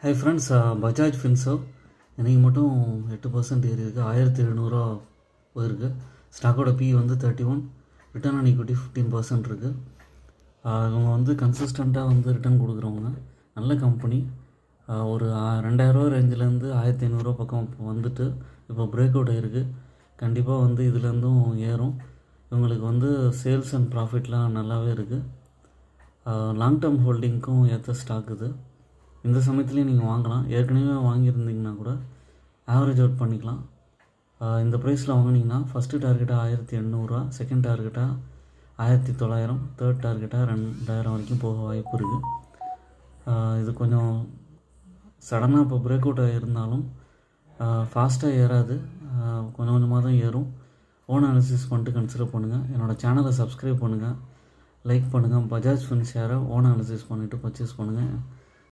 Hi friends, Bajaj Finserv இன்றைக்கி மட்டும் 8% ஏறி இருக்குது. 1700 போயிருக்கு. ஸ்டாக்கோட பி வந்து 31, ரிட்டர்ன் ஆன் ஈக்விட்டி 15% இருக்குது. இவங்க வந்து கன்சிஸ்டண்ட்டாக வந்து ரிட்டர்ன் கொடுக்குறவங்க, நல்ல கம்பெனி. ஒரு 2000 ரேஞ்சிலேருந்து 1500 பக்கம் இப்போ வந்துட்டு இப்போ பிரேக் அவுட் ஆகிருக்கு. கண்டிப்பாக வந்து இதுலேருந்தும் ஏறும். இவங்களுக்கு வந்து சேல்ஸ் அண்ட் ப்ராஃபிட்லாம் நல்லாவே இருக்குது. லாங் டேர்ம் ஹோல்டிங்க்கும் ஏற்ற ஸ்டாக் இது. இந்த சமயத்துலேயும் நீங்கள் வாங்கலாம். ஏற்கனவே வாங்கியிருந்தீங்கன்னா கூட ஆவரேஜ் அவுட் பண்ணிக்கலாம். இந்த ப்ரைஸில் வாங்கினீங்கன்னா ஃபஸ்ட்டு டார்கெட்டாக 1800, செகண்ட் டார்கெட்டாக 1900, தேர்ட் டார்கெட்டாக 2000 வரைக்கும் போக வாய்ப்பு இருக்குது. இது கொஞ்சம் சடனாக இப்போ பிரேக் அவுட் ஆகியிருந்தாலும் ஃபாஸ்ட்டாக ஏறாது, கொஞ்சம் கொஞ்சமாக தான் ஏறும். ஓன் அனாலிசிஸ் பண்ணிட்டு கன்சிடர் பண்ணுங்கள். என்னோடய சேனலை சப்ஸ்கிரைப் பண்ணுங்கள், லைக் பண்ணுங்கள். பஜாஜ் ஃபின்சேரை ஓன் அனாலிசிஸ் பண்ணிவிட்டு பர்ச்சேஸ் பண்ணுங்கள்.